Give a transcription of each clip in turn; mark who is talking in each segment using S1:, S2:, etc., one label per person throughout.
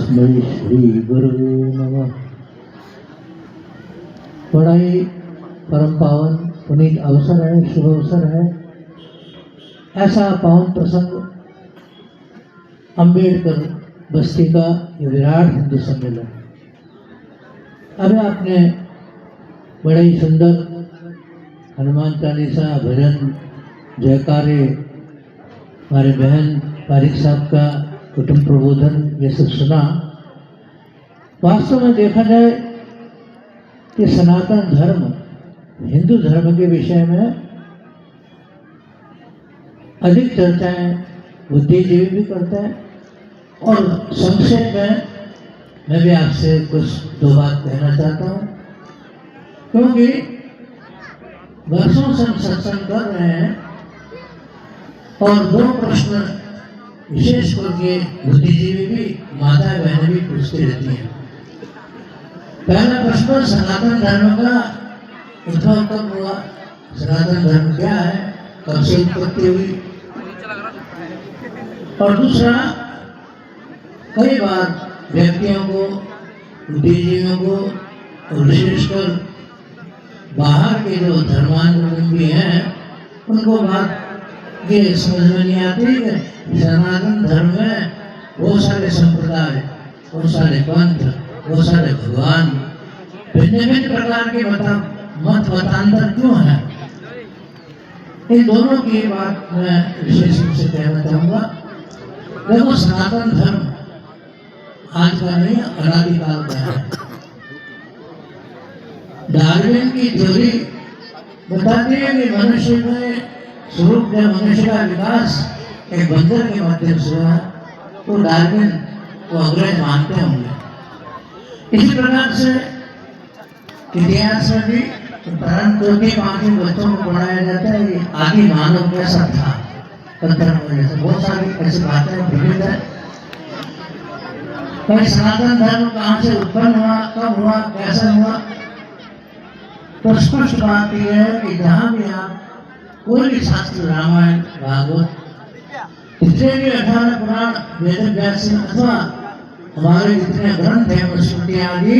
S1: तस्मै श्री गुरु नमः। बड़ा ही परम पावन पुनीत अवसर है, शुभ अवसर है। ऐसा पावन प्रसंग अम्बेडकर बस्ती का ये विराट हिंदू सम्मेलन। अभी आपने बड़ा ही सुंदर हनुमान चालीसा, भजन, जयकारे, हमारे बहन पारिक साहब का कुटुंब प्रबोधन ये सब सुना। वास्तव में देखा जाए कि सनातन धर्म हिंदू धर्म के विषय में अधिक चर्चाएं बुद्धिजीवी भी करते हैं। और संक्षेप में मैं भी आपसे कुछ दो बात कहना चाहता हूँ, क्योंकि वर्षों से हम सत्संग कर रहे हैं और दो प्रश्न विशेष करके बुद्धिजीवी भी, माता बहनें भी पूछती रहती हैं। पहला प्रश्न सनातन धर्म का उद्भव कब हुआ, सनातन धर्म क्या है, कब से उत्पत्ति हुई। और दूसरा, कई बार व्यक्तियों को, बुद्धिजीवियों को और विशेषकर बाहर के जो धर्मावलंबी हैं उनको बात ये समझ में नहीं आती है। सनातन धर्म में बहुत सारे संप्रदाय, बहुत सारे पंथ, बहुत सारे भगवान, भिन्न भिन्न प्रकार के मत मतांतर क्यों है। इन दोनों की बात मैं विशेष रूप से कहना चाहूँगा। देखो, सनातन धर्म आज का नहीं, अनादिकाल का है। डार्विन की थ्योरी बताती है कि मनुष्य में स्वरूप में मनुष्य का विकास एक बंदर के माध्यम से हुआ, तो डार्विन को अंग्रेज मानते होंगे। इसी प्रकार से इतिहास में भी प्रारंभ चौथी पांचवी बच्चों को पढ़ाया जाता है कि आदि मानव कैसा था, पत्थर में जैसे बहुत सारी ऐसी बातें विभिन्न है। भाई सनातन धर्म कहाँ से उत्पन्न हुआ, कब हुआ, कैसा हुआ, तो स्पष्ट बात यह है कि जहाँ भी आप कोई भी शास्त्र, रामायण, भागवत, जितने भी 18 पुराण, वेद व्यास अथवा हमारे जितने ग्रंथ हैं, मनुस्मृति आदि,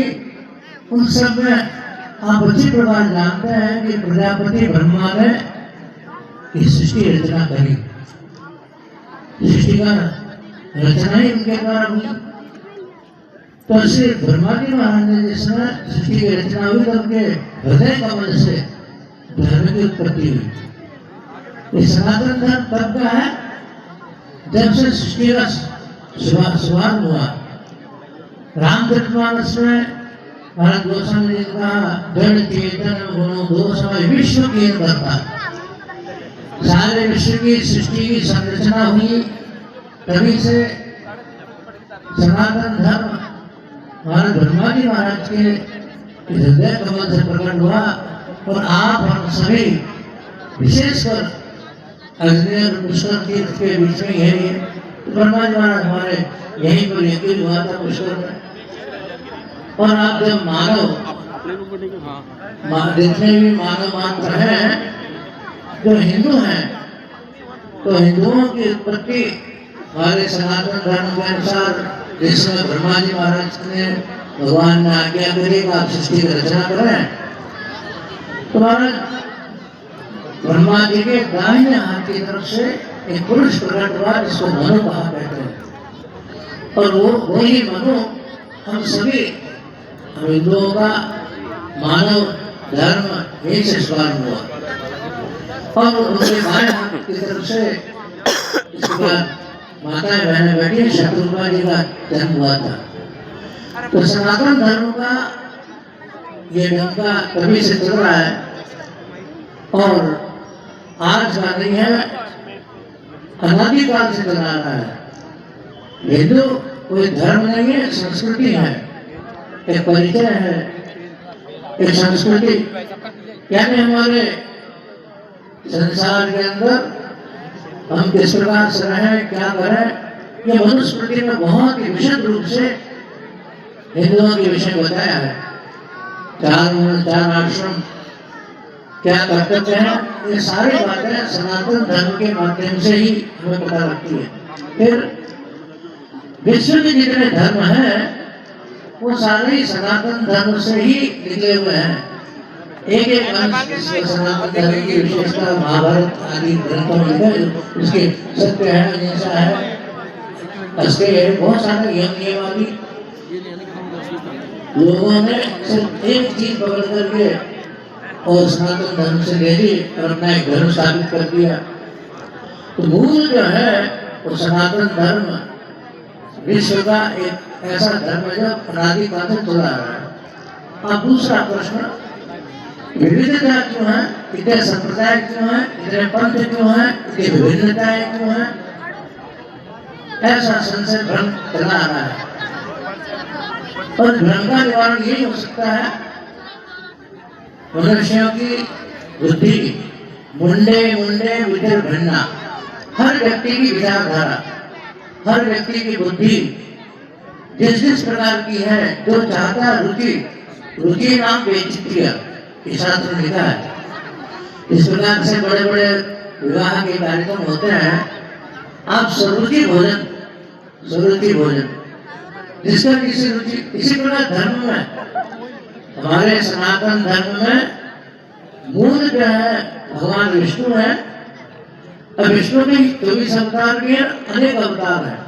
S1: उन सब में आप अच्छी प्रकार जानते हैं कि प्रजापति ब्रह्मा ने इस सृष्टि रचना करी। सृष्टि का रचना ही उनके द्वारा हुई। तो श्री ब्रह्मा जी महाराज ने जिस समय सृष्टि की रचना हुई तो उनके हृदय कमल से धर्म की उत्पत्ति हुई। ये सनातन धर्म तब का है जब से सृष्टि का शुभारंभ हुआ। रामचरितमानस में महाराज गोस्वामी जी का जड़ चेतन गुणों दो समय विश्व की करता, सारे विश्व की सृष्टि की संरचना हुई। तभी से सनातन धर्म महाराज ब्रह्मा जी महाराज के हृदय कमल से प्रकट हुआ। और आप हम सभी विशेषकर अजमेर पुष्कर तीर्थ के बीच में यही ब्रह्मा जी महाराज हमारे यहीं पर यकीन हुआ था पुष्कर में। और आप जब मानव जितने भी मानव मात्र हैं जो हिंदू हैं, तो हिंदुओं की उत्पत्ति हमारे सनातन धर्म के अनुसार, जिसमें ब्रह्मा जी महाराज ने भगवान ने आज्ञा करी कि आप सृष्टि की रचना करें, तो महाराज ब्रह्मा जी के दाहिने हाथ की तरफ से एक पुरुष प्रकट हुआ जिसको मनु कहा कहते हैं। और वही मनु हम सभी हिंदुओं का मानव धर्म एक से शुभारंभ हुआ। और उनके बाएं हाथ की तरफ से इसके बाद माताएं बहनें बैठी, शत्रुघ्न जी का जन्म हुआ था। तो सनातन धर्म का ये डंका कभी से चल रहा है और आज का नहीं है, अनादिकाल से चला रहा है। हिंदू कोई धर्म नहीं है, संस्कृति है, एक परिचय है, एक संस्कृति। यानी हमारे संसार के अंदर हम किस प्रकार से रहें, क्या करें, ये मनुस्मृति में बहुत ही विशद रूप से हिंदुओं के विषय बताया है। चार आश्रम, क्या कर्तव्य है, ये सारी बातें सनातन धर्म के माध्यम से ही हमें पता लगती है। फिर विश्व के जितने धर्म हैं वो सारे ही सनातन धर्म से ही निकले हुए हैं। एक एक अंश इसमें सनातन धर्म की विशेषता महाभारत आदि ग्रंथों में है। उसके सत्य है, अहिंसा है, उसके बहुत सारे नियम आदि लोगों ने सिर्फ एक चीज पकड़ करके और सनातन धर्म से ले ली और अपना एक धर्म स्थापित कर दिया। तो मूल जो है वो सनातन धर्म विश्व का एक ऐसा धर्म है जो अनादिकाल से चला आ रहा है। अब दूसरा प्रश्न, विविधता क्यों है, इतने संप्रदाय क्यों है, इतने पंथ क्यों है, इतनी विभिन्नताएं क्यों है? ऐसा संशय भ्रम चला आ रहा है और भ्रम का निवारण यही हो सकता है मनुष्यों की बुद्धि मुंडे मुंडे विचार भिन्ना। हर व्यक्ति की विचारधारा, हर व्यक्ति की बुद्धि जिस जिस प्रकार की है, जो चाहता है रुचि, रुचि नाम वैचित्र्य शास्त्र में लिखा है। इस प्रकार से बड़े बड़े विवाह के कार्यक्रम होते हैं। आप स्वरुचि भोजन, स्वरुचि भोजन जिसका किसी रुचि, इसी प्रकार धर्म में, हमारे सनातन धर्म में मूल जो है भगवान विष्णु है। अब विष्णु के 24 अवतार के अनेक अवतार हैं।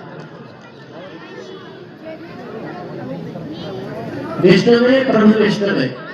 S1: विष्णु में प्रभु विष्णु में